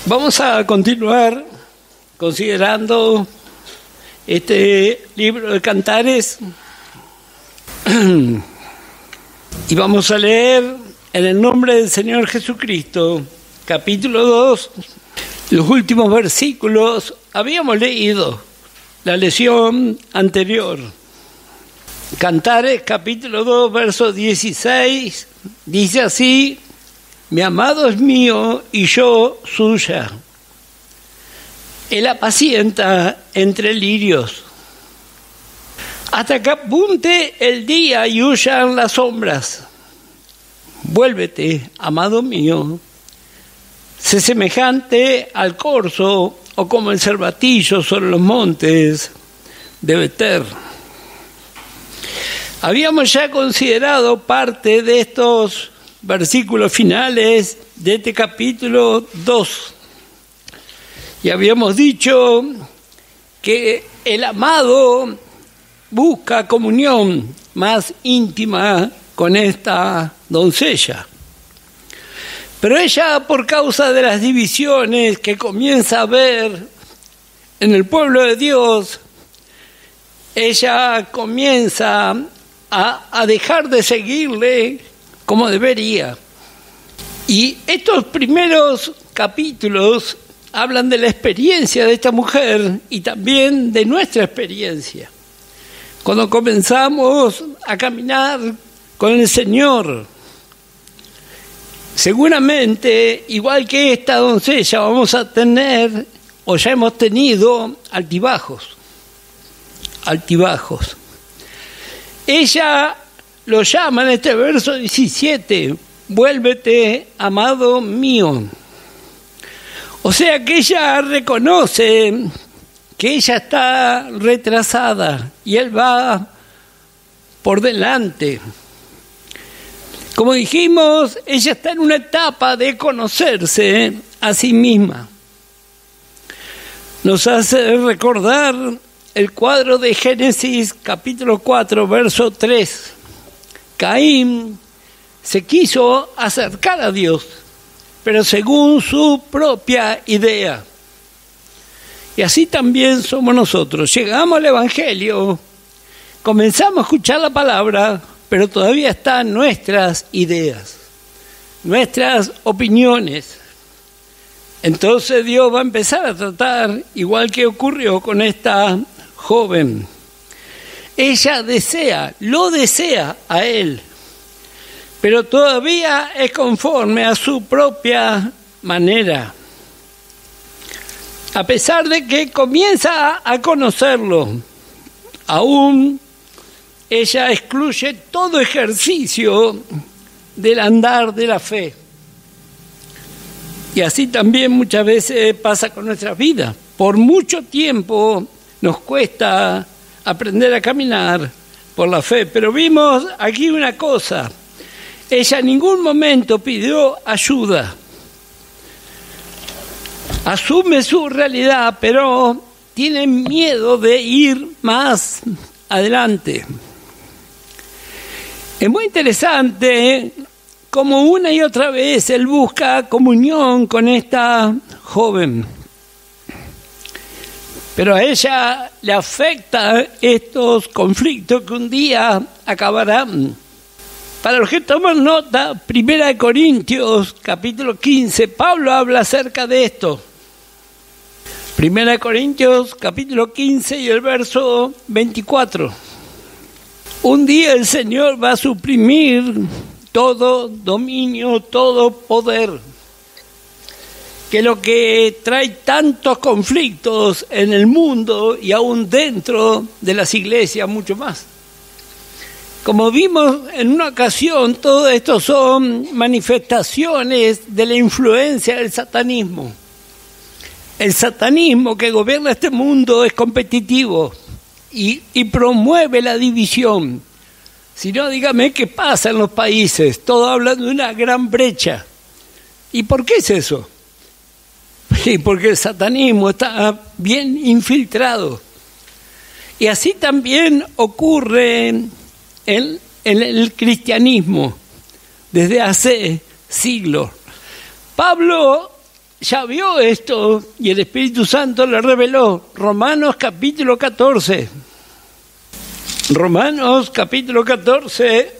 Vamos a continuar considerando este libro de Cantares y vamos a leer en el nombre del Señor Jesucristo, capítulo 2, los últimos versículos. Habíamos leído la lección anterior. Cantares, capítulo 2, verso 16, dice así: mi amado es mío y yo suya. Él apacienta entre lirios. Hasta que apunte el día y huyan las sombras. Vuélvete, amado mío. Sé semejante al corzo o como el cervatillo sobre los montes de Beter. Habíamos ya considerado parte de estos versículos finales de este capítulo 2. Y habíamos dicho que el amado busca comunión más íntima con esta doncella. Pero ella, por causa de las divisiones que comienza a ver en el pueblo de Dios, ella comienza a dejar de seguirle como debería. Y estos primeros capítulos hablan de la experiencia de esta mujer y también de nuestra experiencia. Cuando comenzamos a caminar con el Señor, seguramente, igual que esta doncella, vamos a tener, o ya hemos tenido, altibajos. Ella lo llama en este verso 17, vuélvete, amado mío. O sea que ella reconoce que ella está retrasada y él va por delante. Como dijimos, ella está en una etapa de conocerse a sí misma. Nos hace recordar el cuadro de Génesis capítulo 4, verso 3. Caín se quiso acercar a Dios, pero según su propia idea. Y así también somos nosotros. Llegamos al Evangelio, comenzamos a escuchar la palabra, pero todavía están nuestras ideas, nuestras opiniones. Entonces Dios va a empezar a tratar, igual que ocurrió con esta joven. Ella lo desea a él, pero todavía es conforme a su propia manera. A pesar de que comienza a conocerlo, aún ella excluye todo ejercicio del andar de la fe. Y así también muchas veces pasa con nuestra vida. Por mucho tiempo nos cuesta aprender a caminar por la fe, pero vimos aquí una cosa: ella en ningún momento pidió ayuda. Asume su realidad, pero tiene miedo de ir más adelante. Es muy interesante cómo una y otra vez él busca comunión con esta joven. Pero a ella le afecta estos conflictos que un día acabarán. Para los que toman nota, 1 Corintios, capítulo 15, Pablo habla acerca de esto. 1 Corintios, capítulo 15 y el verso 24. Un día el Señor va a suprimir todo dominio, todo poder, que lo que trae tantos conflictos en el mundo y aún dentro de las iglesias, mucho más. Como vimos en una ocasión, todo esto son manifestaciones de la influencia del satanismo. El satanismo que gobierna este mundo es competitivo y promueve la división. Si no, dígame qué pasa en los países. Todos hablan de una gran brecha. ¿Y por qué es eso? Sí, porque el satanismo está bien infiltrado. Y así también ocurre en el cristianismo desde hace siglos. Pablo ya vio esto y el Espíritu Santo le reveló. Romanos capítulo 14. Romanos capítulo 14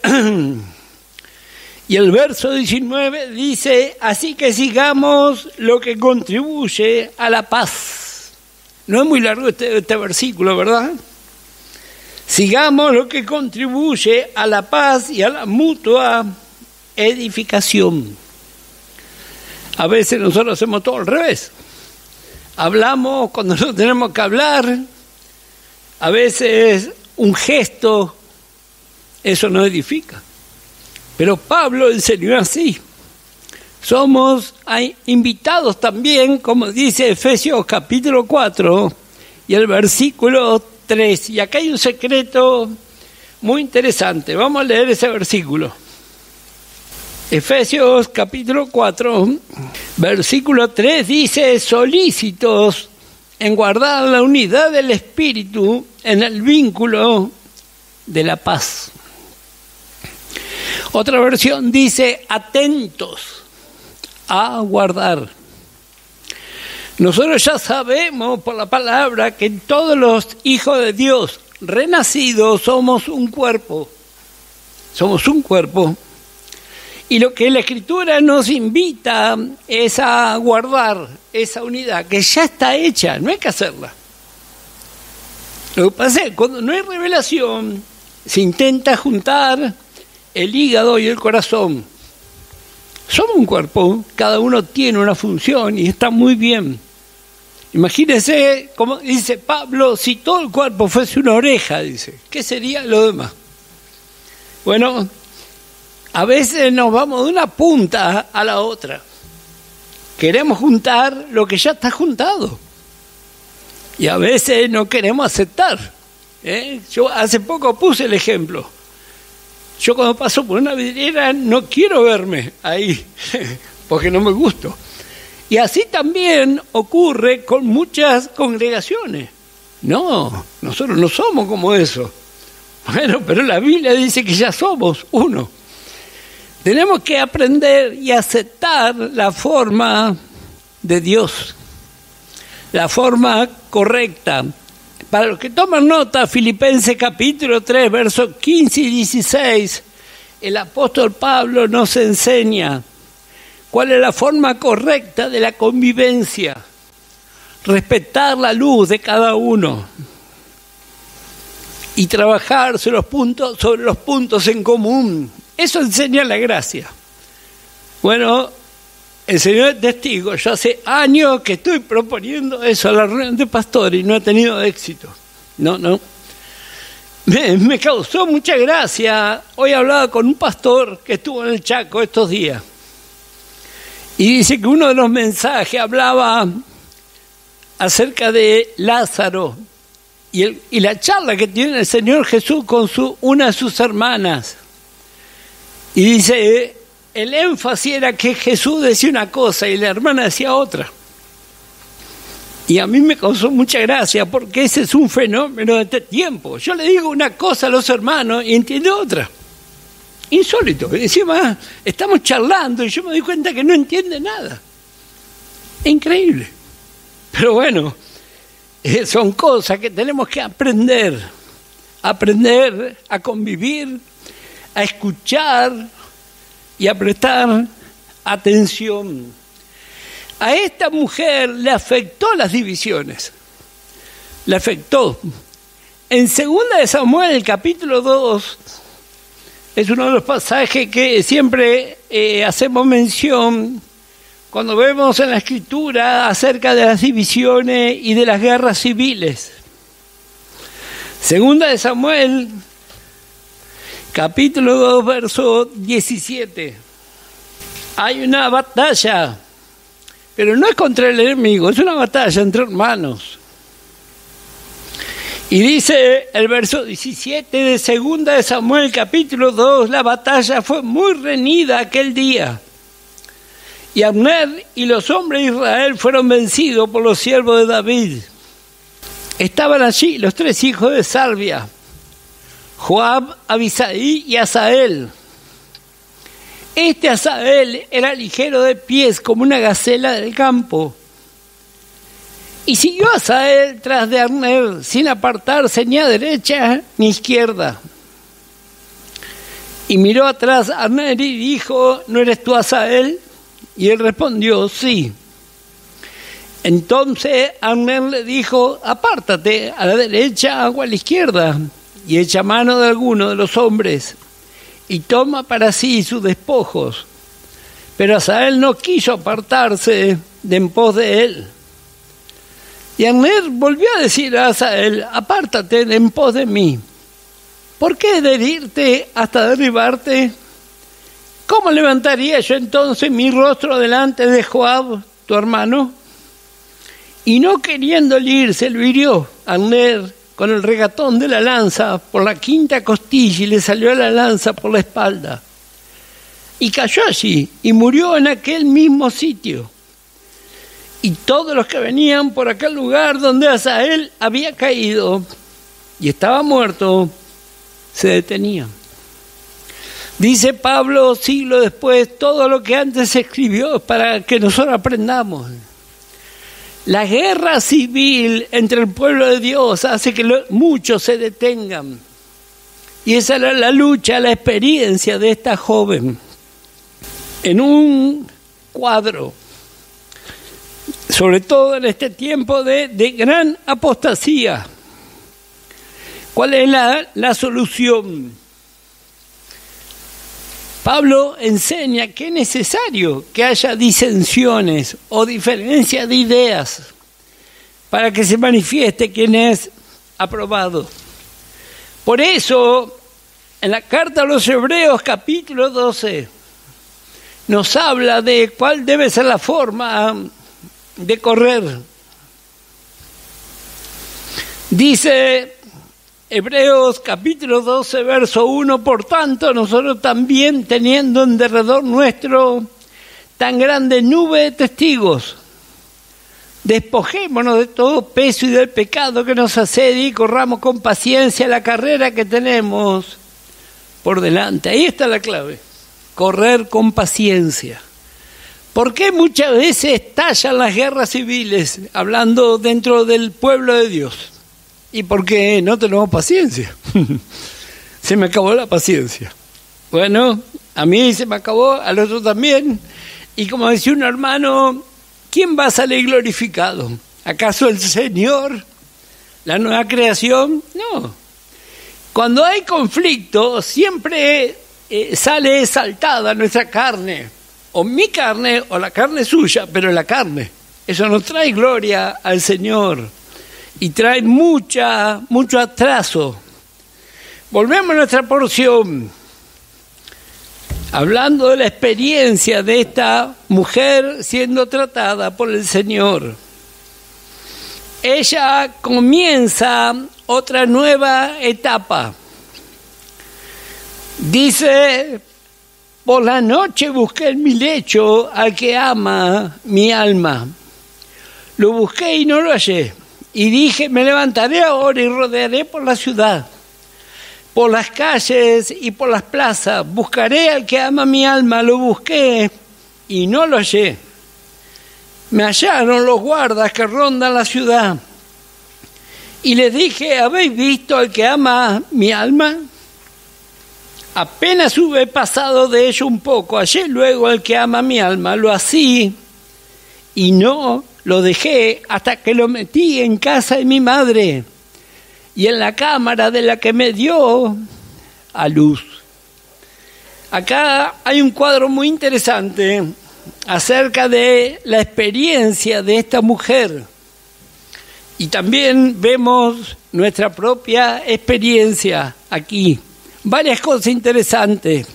y el verso 19 dice: así que sigamos lo que contribuye a la paz. No es muy largo este versículo, ¿verdad? Sigamos lo que contribuye a la paz y a la mutua edificación. A veces nosotros hacemos todo al revés. Hablamos cuando no tenemos que hablar. A veces un gesto, eso no edifica. Pero Pablo enseñó así. Somos invitados también, como dice Efesios capítulo 4 y el versículo 3. Y acá hay un secreto muy interesante. Vamos a leer ese versículo. Efesios capítulo 4, versículo 3 dice: solícitos en guardar la unidad del Espíritu en el vínculo de la paz. Otra versión dice: atentos a guardar. Nosotros ya sabemos por la palabra que todos los hijos de Dios renacidos somos un cuerpo. Somos un cuerpo. Y lo que la Escritura nos invita es a guardar esa unidad, que ya está hecha, no hay que hacerla. Lo que pasa es que cuando no hay revelación, se intenta juntar el hígado y el corazón. Somos un cuerpo, cada uno tiene una función y está muy bien. Imagínense, como dice Pablo, si todo el cuerpo fuese una oreja, dice, ¿qué sería lo demás? Bueno, a veces nos vamos de una punta a la otra. Queremos juntar lo que ya está juntado. Y a veces no queremos aceptar. Yo hace poco puse el ejemplo. Yo cuando paso por una vidriera no quiero verme ahí, porque no me gusta. Y así también ocurre con muchas congregaciones. No, nosotros no somos como eso. Bueno, pero la Biblia dice que ya somos uno. Tenemos que aprender y aceptar la forma de Dios, la forma correcta. Para los que toman nota, Filipenses capítulo 3, versos 15 y 16, el apóstol Pablo nos enseña cuál es la forma correcta de la convivencia, respetar la luz de cada uno y trabajar sobre los puntos en común. Eso enseña la gracia. Bueno, el Señor es testigo. Yo hace años que estoy proponiendo eso a la reunión de pastores y no he tenido éxito. No. Me causó mucha gracia. Hoy hablaba con un pastor que estuvo en el Chaco estos días. Y dice que uno de los mensajes hablaba acerca de Lázaro y la charla que tiene el Señor Jesús con una de sus hermanas. Y dice, el énfasis era que Jesús decía una cosa y la hermana decía otra. Y a mí me causó mucha gracia porque ese es un fenómeno de este tiempo. Yo le digo una cosa a los hermanos y entiende otra. Insólito. Y encima estamos charlando y yo me doy cuenta que no entiende nada. Increíble. Pero bueno, son cosas que tenemos que aprender a convivir, a escuchar y a prestar atención. A esta mujer le afectó las divisiones. Le afectó. En 2 de Samuel, el capítulo 2, es uno de los pasajes que siempre hacemos mención cuando vemos en la Escritura acerca de las divisiones y de las guerras civiles. 2 de Samuel, capítulo 2, verso 17. Hay una batalla, pero no es contra el enemigo, es una batalla entre hermanos. Y dice el verso 17 de 2 de Samuel, capítulo 2, la batalla fue muy reñida aquel día. Y Abner y los hombres de Israel fueron vencidos por los siervos de David. Estaban allí los 3 hijos de Sarvia, Joab, Abisai y Asael. Este Asael era ligero de pies como una gacela del campo. Y siguió Asael tras de Abner sin apartarse ni a derecha ni izquierda. Y miró atrás a Abner y dijo: ¿No eres tú Asael? Y él respondió: sí. Entonces Abner le dijo: apártate a la derecha o a la izquierda, y echa mano de alguno de los hombres, y toma para sí sus despojos. Pero Asael no quiso apartarse de en pos de él. Y Abner volvió a decir a Asael: apártate de en pos de mí. ¿Por qué herirte hasta derribarte? ¿Cómo levantaría yo entonces mi rostro delante de Joab, tu hermano? Y no queriéndole irse, lo hirió Abner con el regatón de la lanza por la quinta costilla y le salió la lanza por la espalda. Y cayó allí y murió en aquel mismo sitio. Y todos los que venían por aquel lugar donde Asael había caído y estaba muerto, se detenían. Dice Pablo, siglo después, todo lo que antes se escribió para que nosotros aprendamos. La guerra civil entre el pueblo de Dios hace que muchos se detengan. Y esa era la lucha, la experiencia de esta joven. En un cuadro, sobre todo en este tiempo de gran apostasía. ¿Cuál es la solución? Pablo enseña que es necesario que haya disensiones o diferencias de ideas para que se manifieste quién es aprobado. Por eso, en la carta a los Hebreos, capítulo 12, nos habla de cuál debe ser la forma de correr. Dice Hebreos capítulo 12, verso 1, por tanto, nosotros también, teniendo en derredor nuestro tan grande nube de testigos, despojémonos de todo peso y del pecado que nos asedia y corramos con paciencia la carrera que tenemos por delante. Ahí está la clave, correr con paciencia. ¿Por qué muchas veces estallan las guerras civiles, hablando dentro del pueblo de Dios? ¿Y por qué no tenemos paciencia? Se me acabó la paciencia. Bueno, a mí se me acabó, al otro también. Y como decía un hermano, ¿quién va a salir glorificado? ¿Acaso el Señor? ¿La nueva creación? No. Cuando hay conflicto, siempre sale exaltada nuestra carne. O mi carne o la carne suya, pero la carne. Eso no trae gloria al Señor. Y trae mucho atraso. Volvemos a nuestra porción. Hablando de la experiencia de esta mujer siendo tratada por el Señor. Ella comienza otra nueva etapa. Dice: por la noche busqué en mi lecho al que ama mi alma. Lo busqué y no lo hallé. Y dije: me levantaré ahora y rodearé por la ciudad, por las calles y por las plazas. Buscaré al que ama mi alma. Lo busqué y no lo hallé. Me hallaron los guardas que rondan la ciudad. Y les dije: ¿habéis visto al que ama mi alma? Apenas hube pasado de ello un poco, hallé luego al que ama mi alma. Lo así y no lo dejé hasta que lo metí en casa de mi madre y en la cámara de la que me dio a luz. Acá hay un cuadro muy interesante acerca de la experiencia de esta mujer. Y también vemos nuestra propia experiencia aquí. Varias cosas interesantes.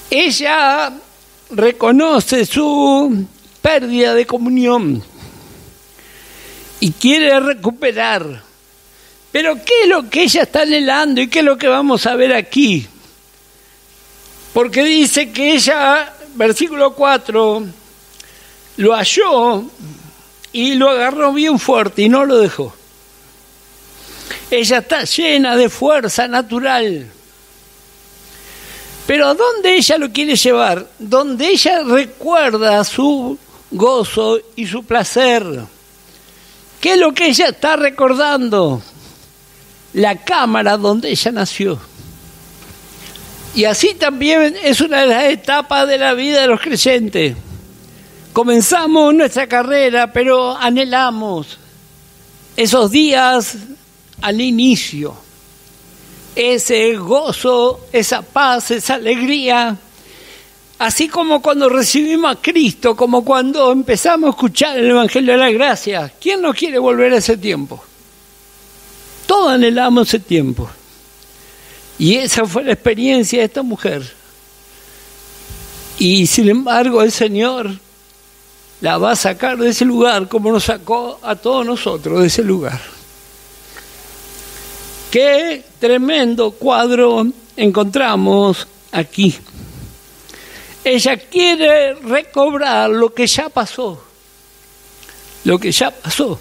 Ella reconoce su pérdida de comunión y quiere recuperar. Pero ¿qué es lo que ella está anhelando y qué es lo que vamos a ver aquí? Porque dice que ella, versículo 4, lo halló y lo agarró bien fuerte y no lo dejó. Ella está llena de fuerza natural. Pero ¿a dónde ella lo quiere llevar? Donde ella recuerda su gozo y su placer. ¿Qué es lo que ella está recordando? La cámara donde ella nació. Y así también es una de las etapas de la vida de los creyentes. Comenzamos nuestra carrera, pero anhelamos esos días al inicio. Ese gozo, esa paz, esa alegría. Así como cuando recibimos a Cristo, como cuando empezamos a escuchar el Evangelio de la Gracia. ¿Quién no quiere volver a ese tiempo? Todos anhelamos ese tiempo. Y esa fue la experiencia de esta mujer. Y sin embargo el Señor la va a sacar de ese lugar como nos sacó a todos nosotros de ese lugar. Qué tremendo cuadro encontramos aquí. Ella quiere recobrar lo que ya pasó. Lo que ya pasó.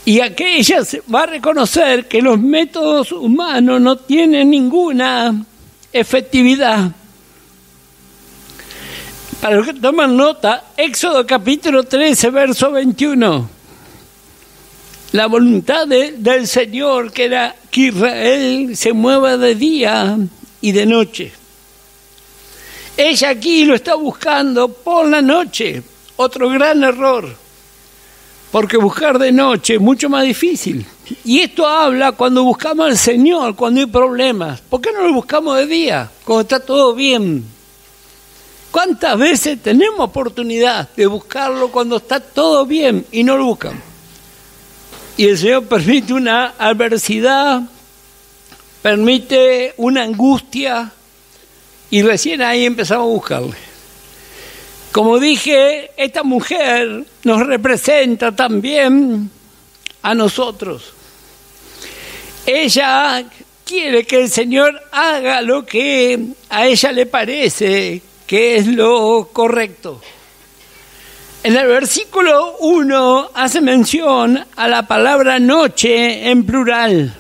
Y aquí ella va a reconocer que los métodos humanos no tienen ninguna efectividad. Para los que toman nota, Éxodo capítulo 13, verso 21. La voluntad del Señor que era que Israel se mueva de día y de noche. Ella aquí lo está buscando por la noche. Otro gran error. Porque buscar de noche es mucho más difícil. Y esto habla cuando buscamos al Señor, cuando hay problemas. ¿Por qué no lo buscamos de día, cuando está todo bien? ¿Cuántas veces tenemos oportunidad de buscarlo cuando está todo bien y no lo buscamos? Y el Señor permite una adversidad, permite una angustia, y recién ahí empezamos a buscarle. Como dije, esta mujer nos representa también a nosotros. Ella quiere que el Señor haga lo que a ella le parece que es lo correcto. En el versículo 1 hace mención a la palabra noche en plural.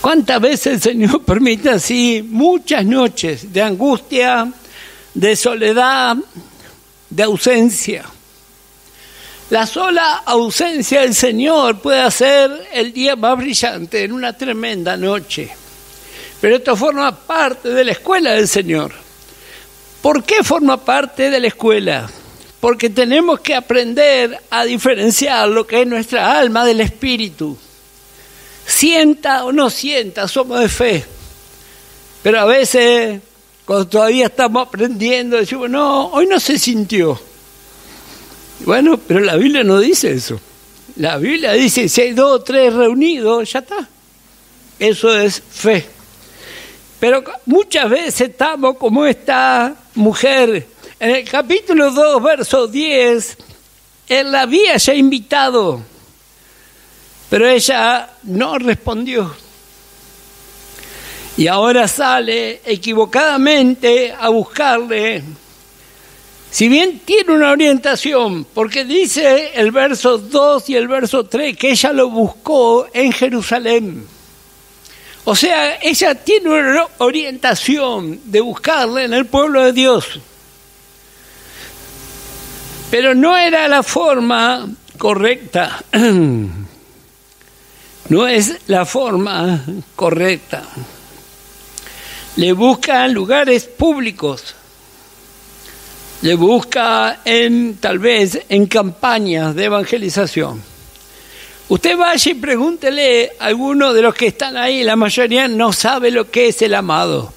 ¿Cuántas veces el Señor permite así muchas noches de angustia, de soledad, de ausencia? La sola ausencia del Señor puede hacer el día más brillante en una tremenda noche. Pero esto forma parte de la escuela del Señor. ¿Por qué forma parte de la escuela? Porque tenemos que aprender a diferenciar lo que es nuestra alma del espíritu. Sienta o no sienta, somos de fe. Pero a veces, cuando todavía estamos aprendiendo, decimos, no, hoy no se sintió. Bueno, pero la Biblia no dice eso. La Biblia dice, si hay 2 o 3 reunidos, ya está. Eso es fe. Pero muchas veces estamos como esta mujer. En el capítulo 2, verso 10, él la había ya invitado, pero ella no respondió. Y ahora sale equivocadamente a buscarle. Si bien tiene una orientación, porque dice el verso 2 y el verso 3 que ella lo buscó en Jerusalén. O sea, ella tiene una orientación de buscarle en el pueblo de Dios. Pero no era la forma correcta. No es la forma correcta. Le busca en lugares públicos. Le busca tal vez en campañas de evangelización. Usted vaya y pregúntele a alguno de los que están ahí, la mayoría no sabe lo que es el amado.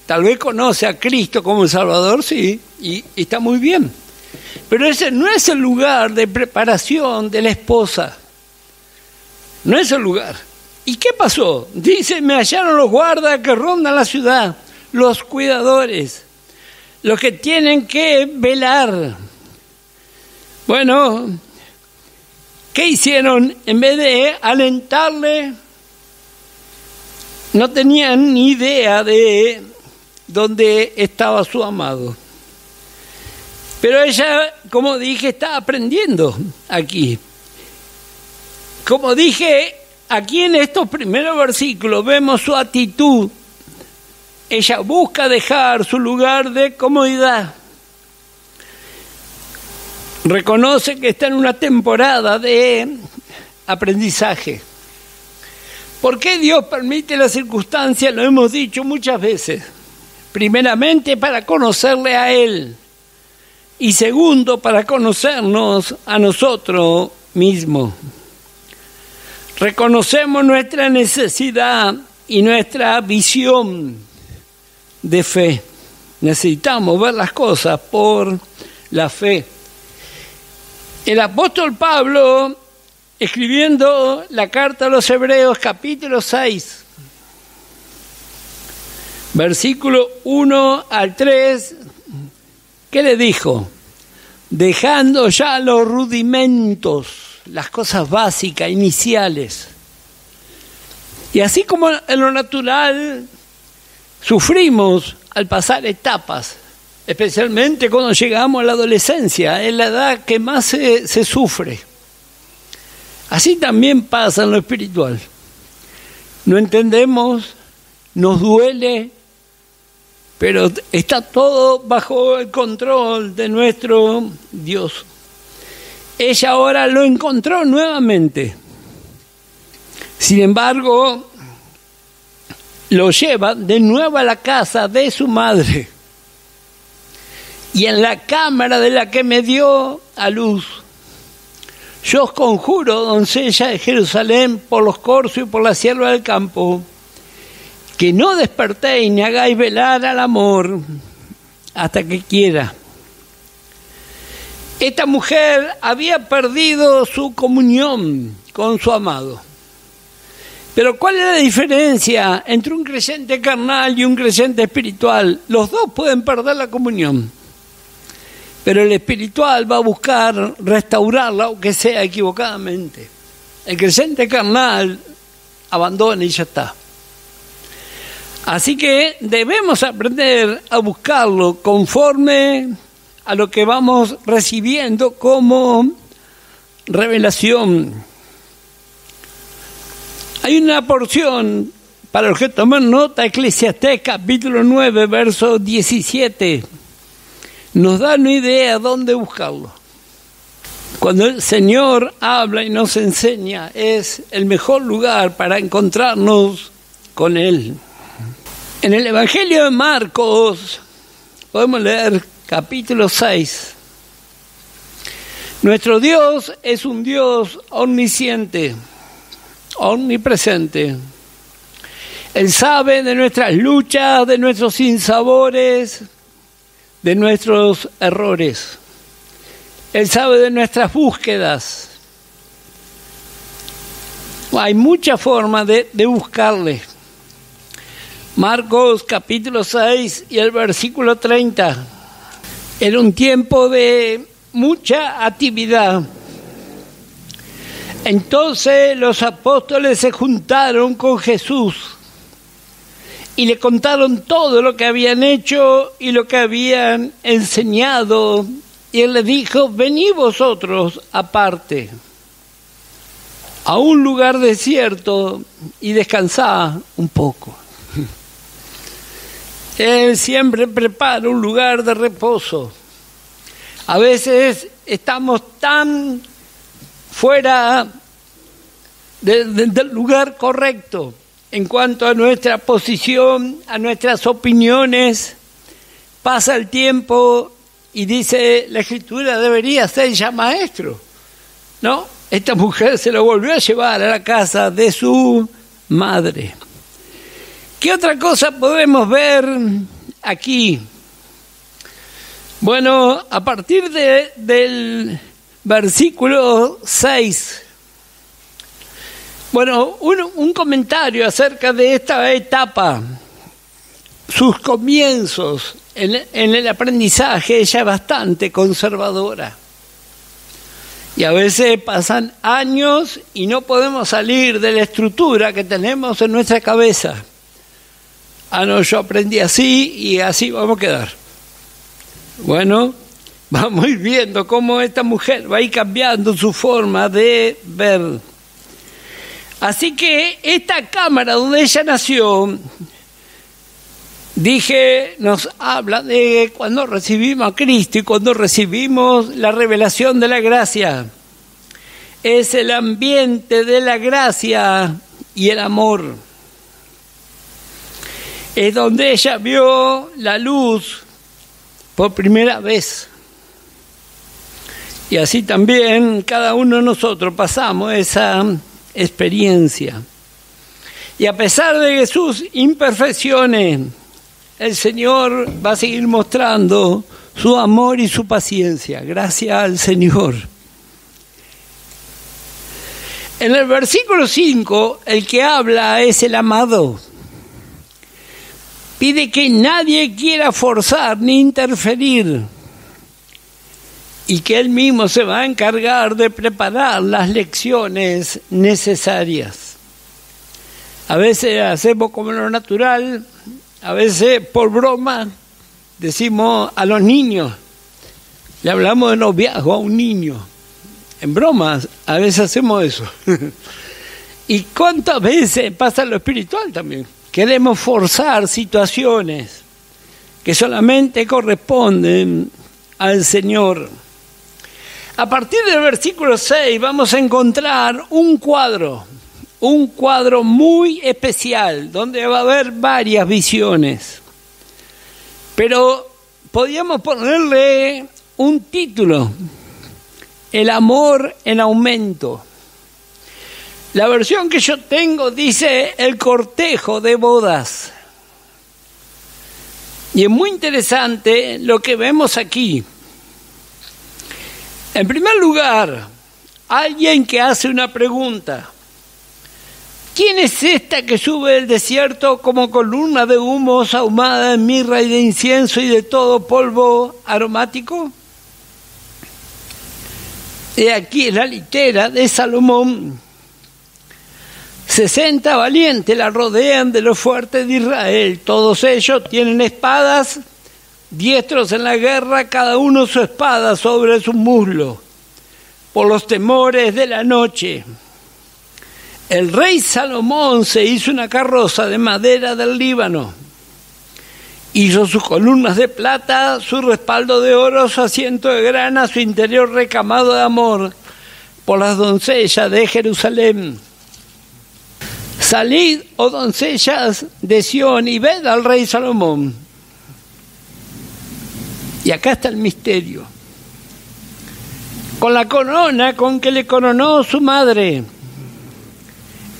Tal vez conoce a Cristo como el Salvador, sí, y está muy bien. Pero ese no es el lugar de preparación de la esposa. No es el lugar. ¿Y qué pasó? Dice, me hallaron los guardas que rondan la ciudad, los cuidadores, los que tienen que velar. Bueno, ¿qué hicieron? En vez de alentarle, no tenían ni idea de dónde estaba su amado. Pero ella, como dije, está aprendiendo aquí. Como dije, aquí en estos primeros versículos vemos su actitud ella busca dejar su lugar de comodidad. Reconoce que está en una temporada de aprendizaje. ¿Por qué Dios permite las circunstancias? Lo hemos dicho muchas veces. Primeramente, para conocerle a Él. Y segundo, para conocernos a nosotros mismos. Reconocemos nuestra necesidad y nuestra visión de fe. Necesitamos ver las cosas por la fe. El apóstol Pablo, escribiendo la carta a los Hebreos, capítulo 6, versículo 1 al 3, ¿qué le dijo? Dejando ya los rudimentos, las cosas básicas, iniciales. Y así como en lo natural sufrimos al pasar etapas, especialmente cuando llegamos a la adolescencia, es la edad que más se sufre. Así también pasa en lo espiritual. No entendemos, nos duele, pero está todo bajo el control de nuestro Dios. Ella ahora lo encontró nuevamente. Sin embargo, lo lleva de nuevo a la casa de su madre. Y en la cámara de la que me dio a luz, yo os conjuro, doncella de Jerusalén, por los corzos y por la sierva del campo, que no despertéis ni hagáis velar al amor hasta que quiera. Esta mujer había perdido su comunión con su amado. Pero ¿cuál es la diferencia entre un creyente carnal y un creyente espiritual? Los dos pueden perder la comunión. Pero el espiritual va a buscar restaurarla, aunque sea equivocadamente. El creyente carnal abandona y ya está. Así que debemos aprender a buscarlo conforme a lo que vamos recibiendo como revelación. Hay una porción, para los que toman nota, Eclesiastés capítulo 9, verso 17. Nos da una idea dónde buscarlo. Cuando el Señor habla y nos enseña, es el mejor lugar para encontrarnos con Él. En el Evangelio de Marcos podemos leer capítulo 6. Nuestro Dios es un Dios omnisciente, omnipresente. Él sabe de nuestras luchas, de nuestros sinsabores, de nuestros errores. Él sabe de nuestras búsquedas. Hay muchas formas de buscarle. Marcos capítulo 6 y el versículo 30. Era un tiempo de mucha actividad. Entonces los apóstoles se juntaron con Jesús y le contaron todo lo que habían hecho y lo que habían enseñado. Y él les dijo, venid vosotros aparte a un lugar desierto y descansad un poco. Él siempre prepara un lugar de reposo. A veces estamos tan fuera del lugar correcto en cuanto a nuestra posición, a nuestras opiniones. Pasa el tiempo y dice la Escritura, debería ser ya maestro. No, esta mujer se lo volvió a llevar a la casa de su madre. ¿Qué otra cosa podemos ver aquí? Bueno, a partir del versículo 6, bueno, un comentario acerca de esta etapa, sus comienzos en el aprendizaje, ella es bastante conservadora. Y a veces pasan años y no podemos salir de la estructura que tenemos en nuestra cabeza. Ah, no, yo aprendí así y así vamos a quedar. Bueno, vamos a ir viendo cómo esta mujer va a ir cambiando su forma de ver. Así que esta cámara donde ella nació nos habla de cuando recibimos a Cristo y cuando recibimos la revelación de la gracia. Es el ambiente de la gracia y el amor. Es donde ella vio la luz por primera vez. Y así también cada uno de nosotros pasamos esa experiencia. Y a pesar de sus imperfecciones, el Señor va a seguir mostrando su amor y su paciencia. Gracias al Señor. En el versículo 5, el que habla es el amado. Pide que nadie quiera forzar ni interferir y que él mismo se va a encargar de preparar las lecciones necesarias. A veces hacemos como lo natural, a veces por broma decimos a los niños, le hablamos de noviazgo a un niño. En bromas, a veces hacemos eso. ¿Y cuántas veces pasa lo espiritual también? Queremos forzar situaciones que solamente corresponden al Señor. A partir del versículo 6 vamos a encontrar un cuadro muy especial, donde va a haber varias visiones. Pero podríamos ponerle un título: El amor en aumento. La versión que yo tengo dice el cortejo de bodas. Y es muy interesante lo que vemos aquí. En primer lugar, alguien que hace una pregunta. ¿Quién es esta que sube del desierto como columna de humo ahumada de mirra y de incienso y de todo polvo aromático? He aquí la litera de Salomón. 60 valientes la rodean de los fuertes de Israel. Todos ellos tienen espadas, diestros en la guerra, cada uno su espada sobre su muslo, por los temores de la noche. El rey Salomón se hizo una carroza de madera del Líbano. Hizo sus columnas de plata, su respaldo de oro, su asiento de grana, su interior recamado de amor por las doncellas de Jerusalén. Salid, oh doncellas de Sión, y ved al rey Salomón. Y acá está el misterio. Con la corona con que le coronó su madre,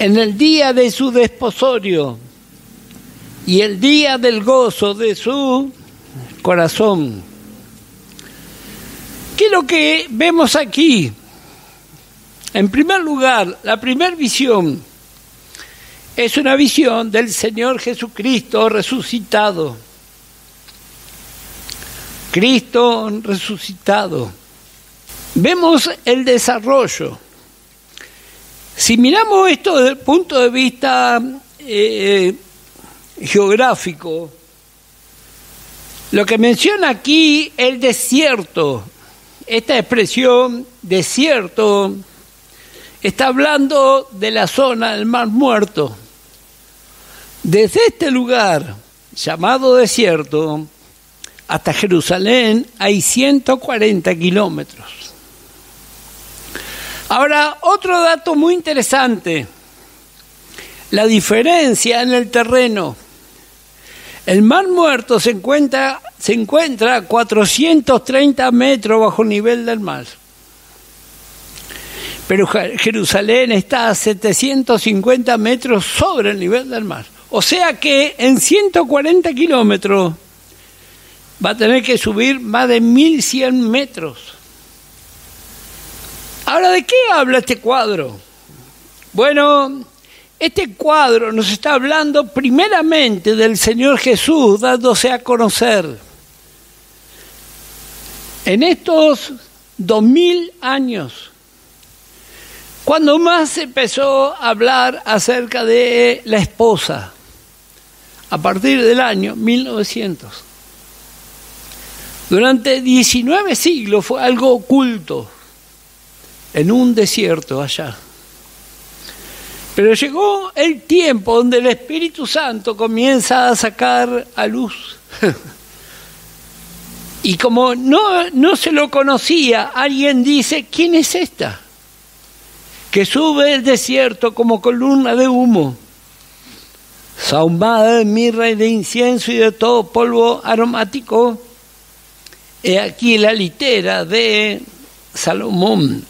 en el día de su desposorio y el día del gozo de su corazón. ¿Qué es lo que vemos aquí? En primer lugar, la primera visión es una visión del Señor Jesucristo resucitado. Cristo resucitado. Vemos el desarrollo. Si miramos esto desde el punto de vista geográfico, lo que menciona aquí el desierto, esta expresión desierto, está hablando de la zona del Mar Muerto. Desde este lugar, llamado desierto, hasta Jerusalén hay 140 kilómetros. Ahora, otro dato muy interesante, la diferencia en el terreno. El Mar Muerto se encuentra a 430 metros bajo el nivel del mar. Pero Jerusalén está a 750 metros sobre el nivel del mar. O sea que en 140 kilómetros va a tener que subir más de 1.100 metros. Ahora, ¿de qué habla este cuadro? Bueno, este cuadro nos está hablando primeramente del Señor Jesús dándose a conocer. En estos 2000 años, cuando más se empezó a hablar acerca de la esposa, a partir del año 1900. Durante 19 siglos fue algo oculto, en un desierto allá. Pero llegó el tiempo donde el Espíritu Santo comienza a sacar a luz. Y como no se lo conocía, alguien dice, ¿quién es esta? Que sube del desierto como columna de humo, sahumada de mirra y de incienso y de todo polvo aromático. He aquí la litera de Salomón.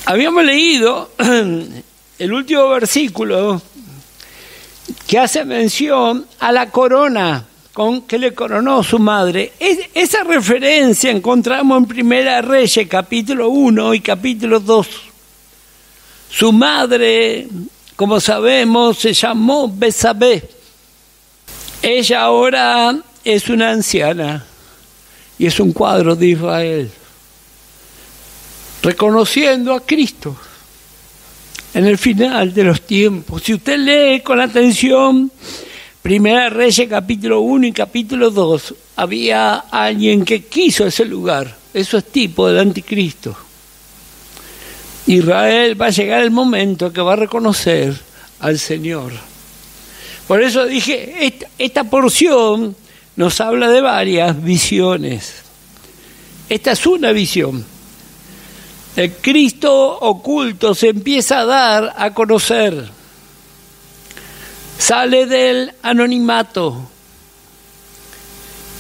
Habíamos leído el último versículo que hace mención a la corona con que le coronó su madre. Esa referencia encontramos en Primera Reyes, capítulo 1 y capítulo 2. Su madre, como sabemos, se llamó Besabé. Ella ahora es una anciana y es un cuadro de Israel, reconociendo a Cristo en el final de los tiempos. Si usted lee con atención Primera Reyes capítulo 1 y capítulo 2, había alguien que quiso ese lugar. Eso es tipo del anticristo. Israel va a llegar el momento que va a reconocer al Señor. Por eso dije, esta porción nos habla de varias visiones. Esta es una visión. El Cristo oculto se empieza a dar a conocer. Sale del anonimato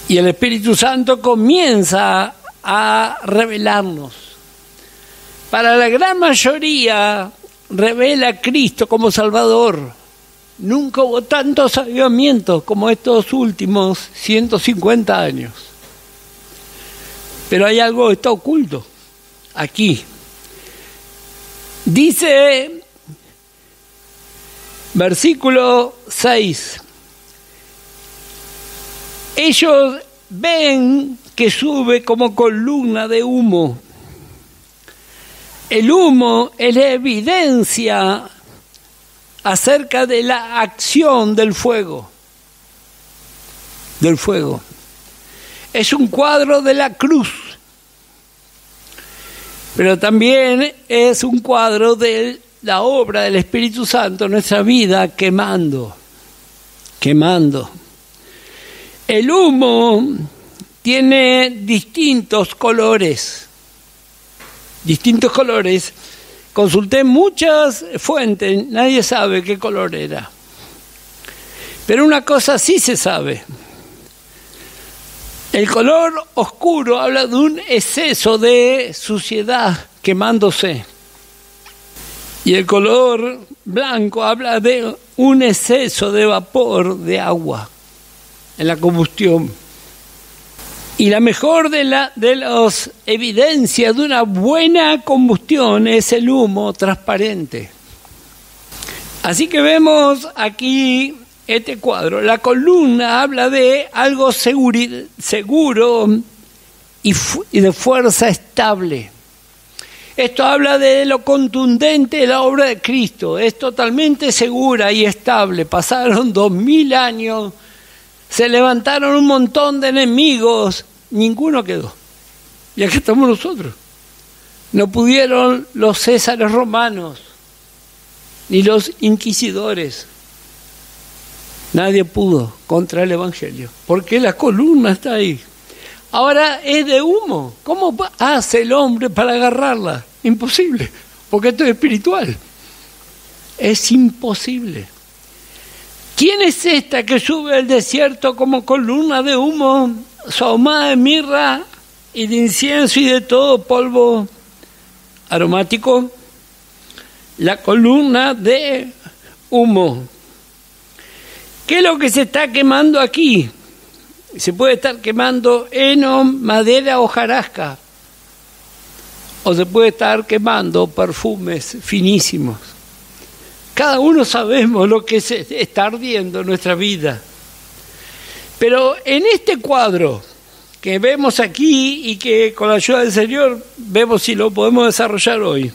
y el Espíritu Santo comienza a revelarnos. Para la gran mayoría revela a Cristo como Salvador. Nunca hubo tantos avivamientos como estos últimos 150 años. Pero hay algo que está oculto aquí. Dice versículo 6. Ellos ven que sube como columna de humo. El humo es la evidencia acerca de la acción del fuego. Del fuego. Es un cuadro de la cruz. Pero también es un cuadro de la obra del Espíritu Santo en nuestra vida quemando. El humo tiene distintos colores. Consulté muchas fuentes, nadie sabe qué color era. Pero una cosa sí se sabe. El color oscuro habla de un exceso de suciedad quemándose. Y el color blanco habla de un exceso de vapor de agua en la combustión. Y la mejor de las evidencias de una buena combustión es el humo transparente. Así que vemos aquí este cuadro. La columna habla de algo seguro y de fuerza estable. Esto habla de lo contundente de la obra de Cristo. Es totalmente segura y estable. Pasaron 2000 años. Se levantaron un montón de enemigos, ninguno quedó. Y aquí estamos nosotros. No pudieron los césares romanos, ni los inquisidores. Nadie pudo contra el Evangelio, porque la columna está ahí. Ahora es de humo. ¿Cómo hace el hombre para agarrarla? Imposible, porque esto es espiritual. Es imposible. ¿Quién es esta que sube al desierto como columna de humo, sahumada de mirra y de incienso y de todo polvo aromático? La columna de humo. ¿Qué es lo que se está quemando aquí? Se puede estar quemando heno, madera o hojarasca. O se puede estar quemando perfumes finísimos. Cada uno sabemos lo que está ardiendo en nuestra vida. Pero en este cuadro que vemos aquí y que con la ayuda del Señor vemos si lo podemos desarrollar hoy,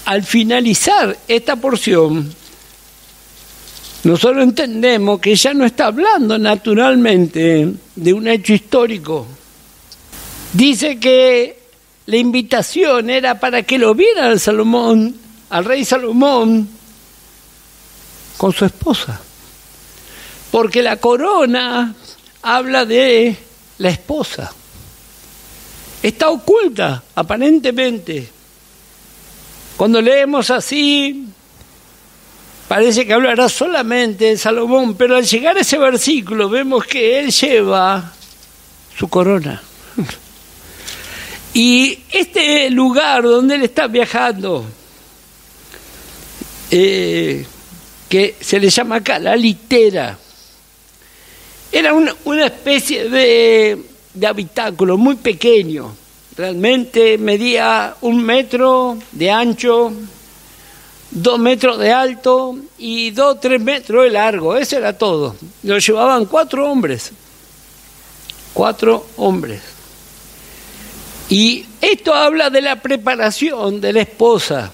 al finalizar esta porción, nosotros entendemos que ya no está hablando naturalmente de un hecho histórico. Dice que la invitación era para que lo viera al rey Salomón, con su esposa. Porque la corona habla de la esposa. Está oculta, aparentemente. Cuando leemos así, parece que hablará solamente de Salomón, pero al llegar a ese versículo vemos que él lleva su corona. Y este lugar donde él está viajando, que se le llama acá la litera, era una especie de habitáculo muy pequeño. Realmente medía 1 metro de ancho, 2 metros de alto y 2 o 3 metros de largo. Eso era todo. Lo llevaban 4 hombres. 4 hombres. Y esto habla de la preparación de la esposa.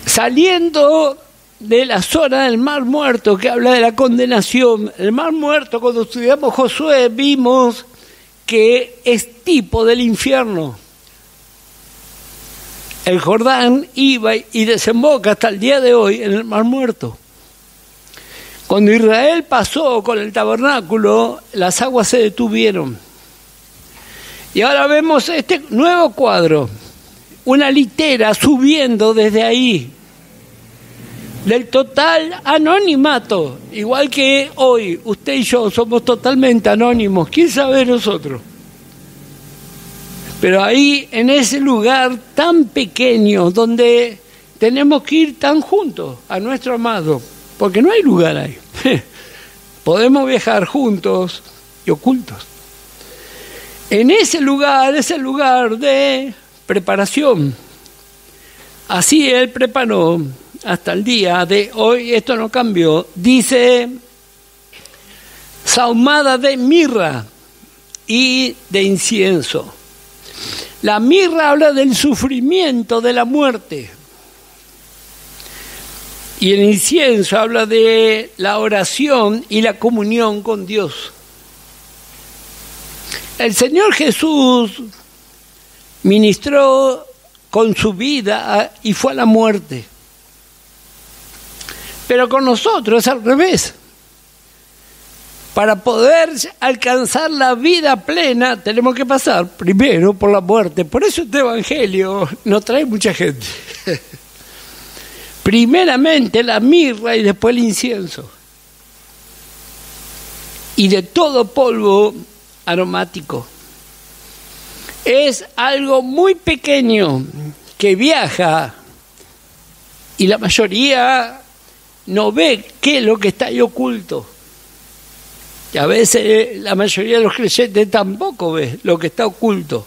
Saliendo de la zona del Mar Muerto, que habla de la condenación. El Mar Muerto, cuando estudiamos Josué, vimos que es tipo del infierno. El Jordán iba y desemboca hasta el día de hoy en el Mar Muerto. Cuando Israel pasó con el tabernáculo, las aguas se detuvieron. Y ahora vemos este nuevo cuadro, una litera subiendo desde ahí, del total anonimato, igual que hoy, usted y yo somos totalmente anónimos, ¿quién sabe nosotros? Pero ahí, en ese lugar tan pequeño, donde tenemos que ir tan juntos a nuestro amado, porque no hay lugar ahí, podemos viajar juntos y ocultos. En ese lugar es el lugar de preparación. Así él preparó hasta el día de hoy, esto no cambió, dice sahumada de mirra y de incienso. La mirra habla del sufrimiento, de la muerte. Y el incienso habla de la oración y la comunión con Dios. El Señor Jesús ministró con su vida y fue a la muerte. Pero con nosotros es al revés. Para poder alcanzar la vida plena tenemos que pasar primero por la muerte. Por eso este evangelio no trae mucha gente. Primeramente la mirra y después el incienso. Y de todo polvo aromático. Es algo muy pequeño que viaja y la mayoría no ve qué es lo que está ahí oculto. Y a veces la mayoría de los creyentes tampoco ve lo que está oculto.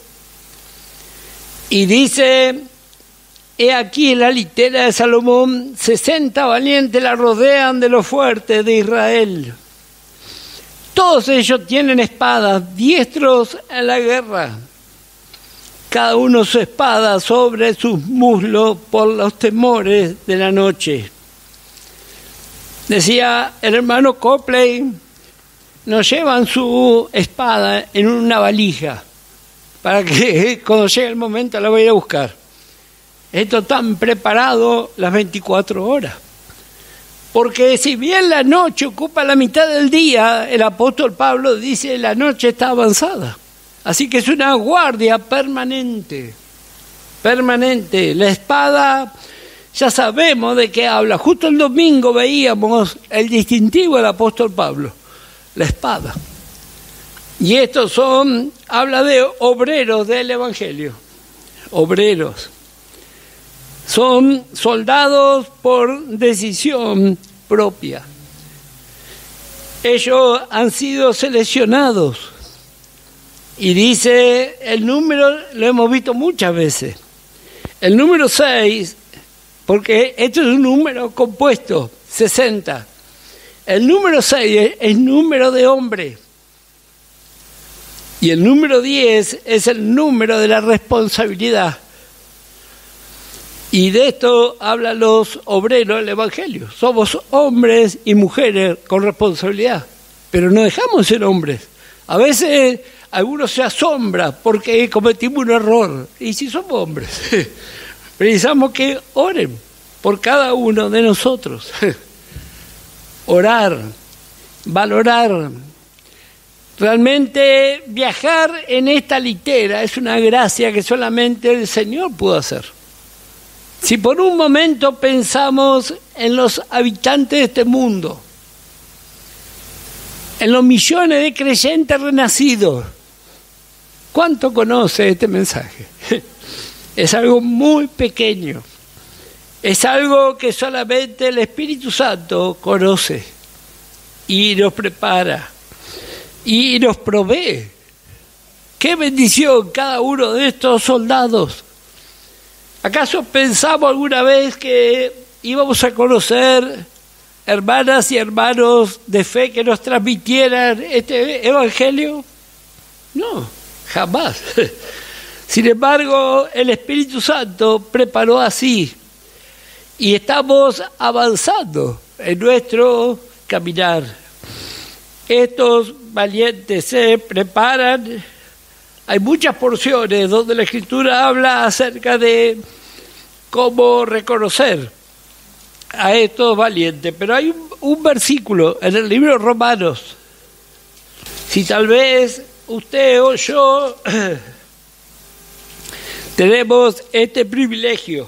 Y dice, he aquí en la litera de Salomón, 60 valientes la rodean de los fuertes de Israel. Todos ellos tienen espadas, diestros en la guerra. Cada uno su espada sobre sus muslos por los temores de la noche. Decía el hermano Copley, nos llevan su espada en una valija para que cuando llegue el momento la voy a buscar. Esto están preparado las 24 horas. Porque si bien la noche ocupa la mitad del día, el apóstol Pablo dice la noche está avanzada. Así que es una guardia permanente, permanente. La espada, ya sabemos de qué habla. Justo el domingo veíamos el distintivo del apóstol Pablo, la espada. Y estos habla de obreros del Evangelio, obreros. Son soldados por decisión propia. Ellos han sido seleccionados. Y dice el número, lo hemos visto muchas veces. El número 6, porque esto es un número compuesto, 60. El número 6 es número de hombre. Y el número 10 es el número de la responsabilidad. Y de esto hablan los obreros del Evangelio. Somos hombres y mujeres con responsabilidad, pero no dejamos de ser hombres. A veces algunos se asombran porque cometimos un error. Y si somos hombres, precisamos que oren por cada uno de nosotros. Orar, valorar. Realmente viajar en esta litera es una gracia que solamente el Señor pudo hacer. Si por un momento pensamos en los habitantes de este mundo, en los millones de creyentes renacidos, ¿cuánto conoce este mensaje? Es algo muy pequeño. Es algo que solamente el Espíritu Santo conoce y nos prepara y nos provee. ¡Qué bendición cada uno de estos soldados! ¿Acaso pensamos alguna vez que íbamos a conocer hermanas y hermanos de fe que nos transmitieran este evangelio? No, jamás. Sin embargo, el Espíritu Santo preparó así y estamos avanzando en nuestro caminar. Estos valientes se preparan. Hay muchas porciones donde la Escritura habla acerca de cómo reconocer a estos valientes, pero hay un versículo en el libro de Romanos. Si tal vez usted o yo tenemos este privilegio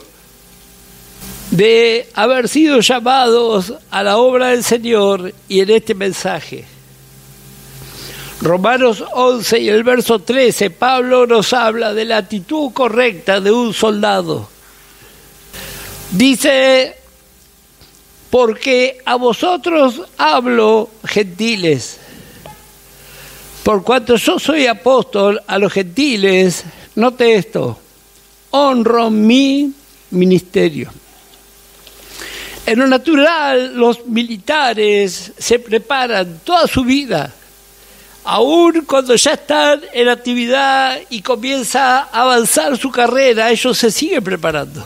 de haber sido llamados a la obra del Señor y en este mensaje. Romanos 11 y el verso 13, Pablo nos habla de la actitud correcta de un soldado. Dice: porque a vosotros hablo, gentiles, por cuanto yo soy apóstol a los gentiles, note esto, honro mi ministerio. En lo natural, los militares se preparan toda su vida, aún cuando ya están en actividad y comienza a avanzar su carrera, ellos se siguen preparando,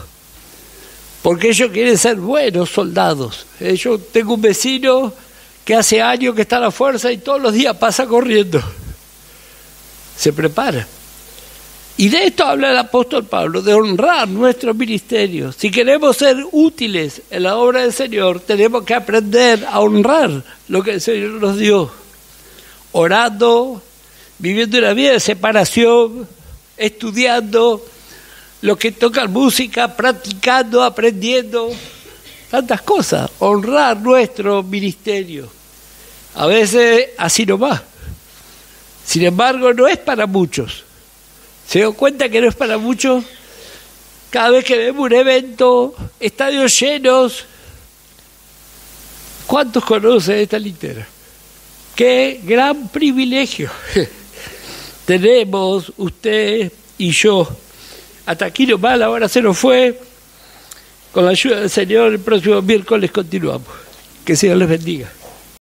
porque ellos quieren ser buenos soldados. Yo tengo un vecino que hace años que está a la fuerza y todos los días pasa corriendo. Se prepara. Y de esto habla el apóstol Pablo, de honrar nuestro ministerio. Si queremos ser útiles en la obra del Señor, tenemos que aprender a honrar lo que el Señor nos dio. Orando, viviendo una vida de separación, estudiando, los que tocan música, practicando, aprendiendo, tantas cosas. Honrar nuestro ministerio. A veces así nomás. Sin embargo, no es para muchos. ¿Se dio cuenta que no es para muchos? Cada vez que vemos un evento, estadios llenos, ¿cuántos conocen esta litera? ¡Qué gran privilegio tenemos usted y yo! Hasta aquí nomás, la hora se nos fue. Con la ayuda del Señor, el próximo miércoles continuamos. Que el Señor les bendiga.